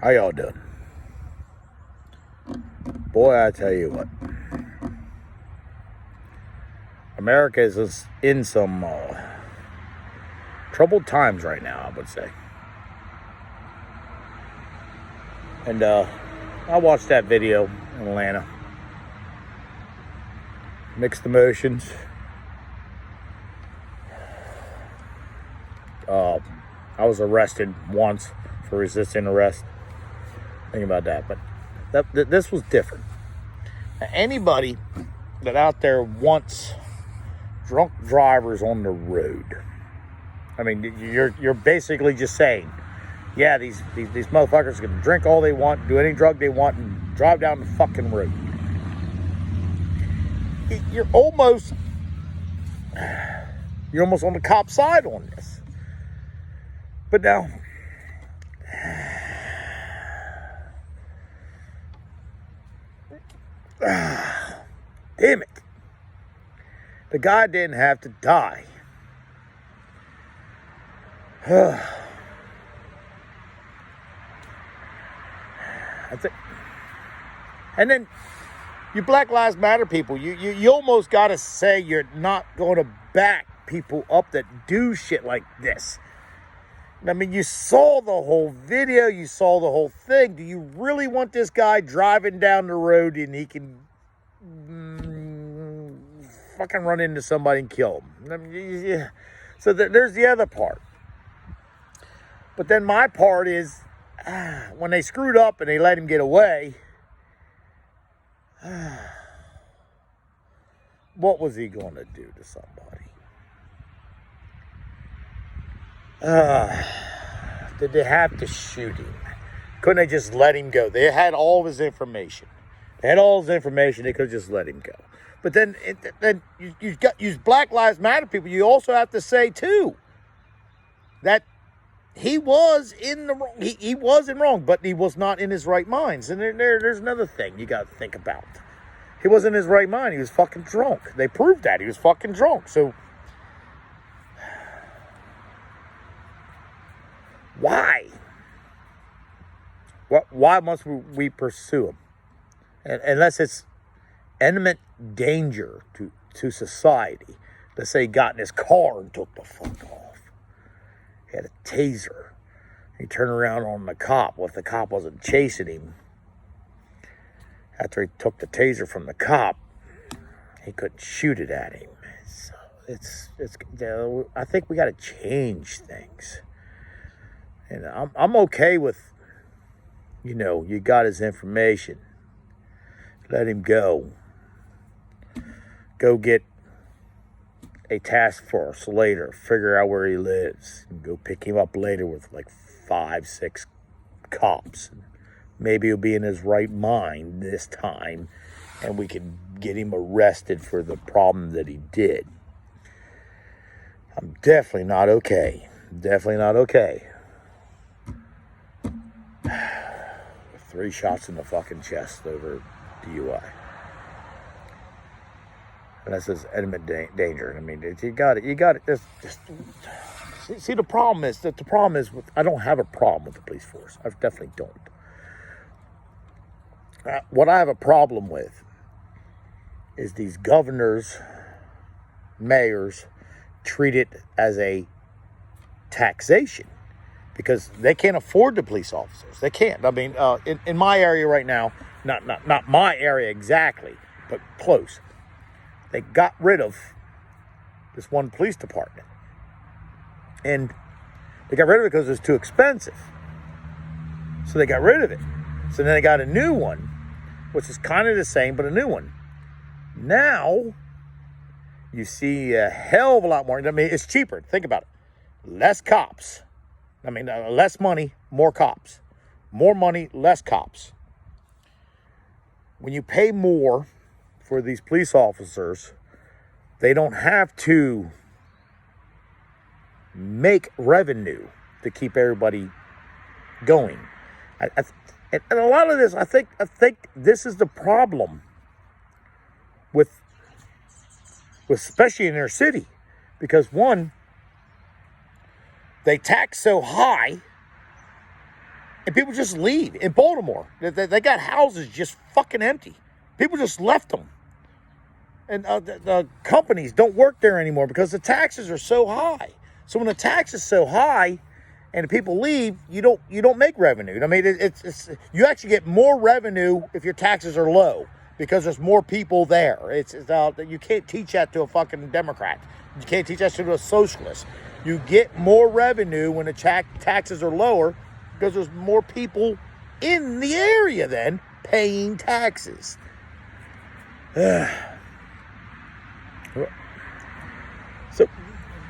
How y'all doing? Boy, I tell you what. America is in some troubled times right now, I would say. And I watched that video in Atlanta. Mixed emotions. I was arrested once for resisting arrest. Think about that. But this was different. Now, anybody that out there wants drunk drivers on the road, I mean, you're basically just saying, yeah, these motherfuckers can drink all they want, do any drug they want, and drive down the fucking road. You're almost on the cop side on this. But now, damn it. The guy didn't have to die. That's it. And then you Black Lives Matter people, you almost got to say you're not going to back people up that do shit like this. I mean, you saw the whole video, you saw the whole thing. Do you really want this guy driving down the road and he can fucking run into somebody and kill him? I mean, yeah. So there's the other part. But then my part is, when they screwed up and they let him get away, what was he going to do to somebody? Did they have to shoot him? Couldn't they just let him go? They had all of his information. They could have just let him go. But then you've got Black Lives Matter people. You also have to say too that he was in the wrong. He wasn't wrong, but he was not in his right minds. And there's another thing you got to think about. He wasn't in his right mind. He was fucking drunk. They proved that he was fucking drunk. So why? Why must we pursue him? Unless it's imminent danger to society. Let's say he got in his car and took the fuck off. He had a taser. He turned around on the cop. Well, if the cop wasn't chasing him, after he took the taser from the cop, he couldn't shoot it at him. So it's I think we got to change things. And I'm okay with, you got his information. Let him go. Go get a task force later. Figure out where he lives. And go pick him up later with like 5, 6 cops. Maybe he'll be in his right mind this time. And we can get him arrested for the problem that he did. I'm definitely not okay. Definitely not okay. 3 shots in the fucking chest over DUI. And that says imminent danger. I mean, you got it. Just see, the problem is I don't have a problem with the police force. I definitely don't. What I have a problem with is these governors, mayors treat it as a taxation. Because they can't afford the police officers. They can't. I mean, in my area right now, not my area exactly, but close. They got rid of this one police department. And they got rid of it because it was too expensive. So they got rid of it. So then they got a new one, which is kind of the same, but a new one. Now, you see a hell of a lot more. I mean, it's cheaper. Think about it. Less cops. I mean, less money, more cops. More money, less cops. When you pay more for these police officers, they don't have to make revenue to keep everybody going. And a lot of this, I think this is the problem with especially in their city, because one, they tax so high And people just leave. In Baltimore, they got houses just fucking empty. People just left them. And the companies don't work there anymore because the taxes are so high. So when the tax is so high and the people leave, you don't make revenue. I mean, it's you actually get more revenue if your taxes are low because there's more people there. You can't teach that to a fucking Democrat. You can't teach that to a socialist. You get more revenue when the taxes are lower because there's more people in the area then paying taxes. So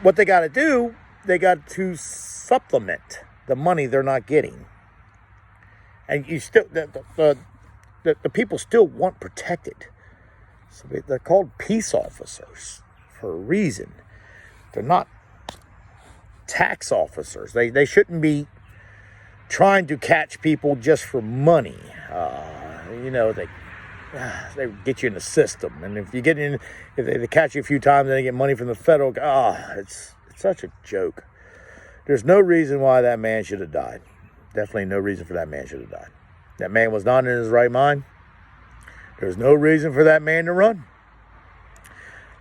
what they got to do, they got to supplement the money they're not getting. And you still, the people still want protected. So they're called peace officers for a reason. They're not tax officers. They shouldn't be trying to catch people just for money. They get you in the system, and if they catch you a few times, then they get money from the federal. It's such a joke. There's no reason why that man should have died. Definitely no reason for that man should have died. That man was not in his right mind. There's no reason for that man to run.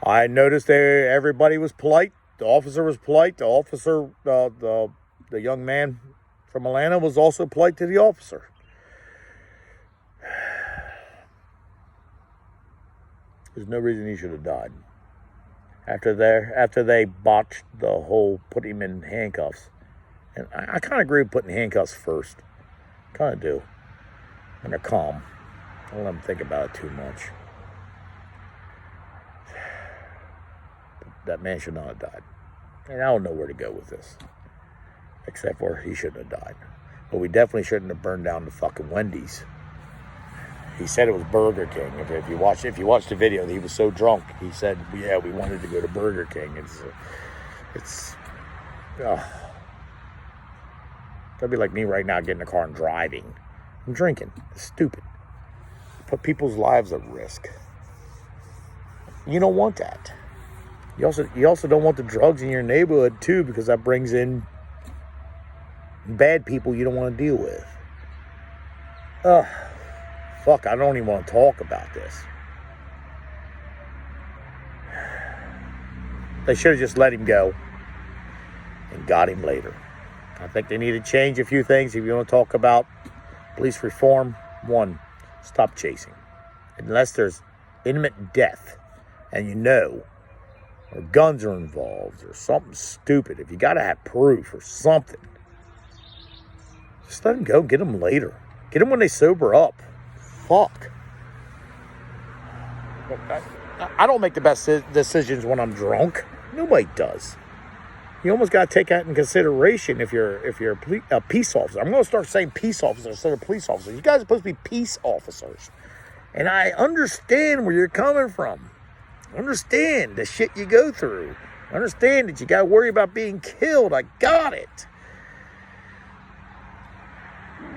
I noticed everybody was polite. The officer was polite. The officer, the young man from Atlanta, was also polite to the officer. There's no reason he should have died. After they botched the whole putting him in handcuffs. And I kind of agree with putting handcuffs first. Kind of do. When they're calm. Don't let them think about it too much. That man should not have died. And I don't know where to go with this. Except for he shouldn't have died. But we definitely shouldn't have burned down the fucking Wendy's. He said it was Burger King. If you watch the video, he was so drunk. He said, "Yeah, we wanted to go to Burger King." That'd be like me right now getting in a car and driving. I'm drinking. It's stupid. Put people's lives at risk. You don't want that. You also don't want the drugs in your neighborhood too, because that brings in bad people you don't want to deal with. Fuck, I don't even want to talk about this. They should have just let him go and got him later. I think they need to change a few things if you want to talk about police reform. One, stop chasing. Unless there's imminent death and or guns are involved or something stupid. If you got to have proof or something, just let them go. Get them later. Get them when they sober up. Fuck. I don't make the best decisions when I'm drunk. Nobody does. You almost got to take that in consideration if you're a peace officer. I'm going to start saying peace officer instead of police officer. You guys are supposed to be peace officers. And I understand where you're coming from. I understand the shit you go through. I understand that you got to worry about being killed. I got it.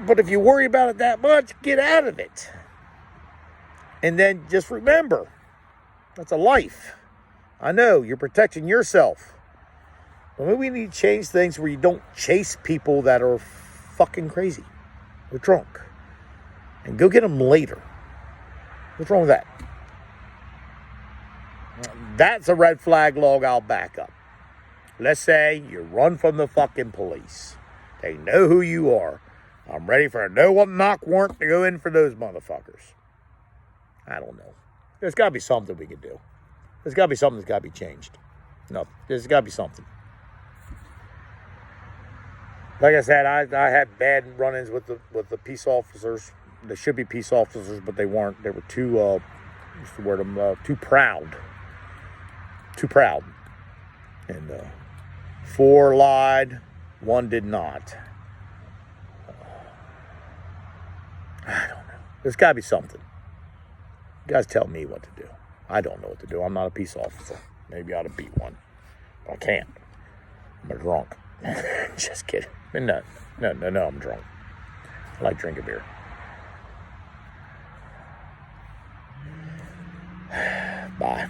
But if you worry about it that much, get out of it. And then just remember, that's a life. I know, you're protecting yourself. But maybe we need to change things where you don't chase people that are fucking crazy or drunk. And go get them later. What's wrong with that? That's a red flag log I'll back up. Let's say you run from the fucking police. They know who you are. I'm ready for a no-knock warrant to go in for those motherfuckers. I don't know. There's got to be something we can do. There's got to be something that's got to be changed. No, there's got to be something. Like I said, I had bad run-ins with the peace officers. They should be peace officers, but they weren't. They were too, what's the word? Too proud. Too proud. And 4 lied, 1 did not. I don't know. There's got to be something. You guys tell me what to do. I don't know what to do. I'm not a peace officer. Maybe I ought to be one. But I can't. I'm a drunk. Just kidding. No, I'm drunk. I like drinking beer. Bye.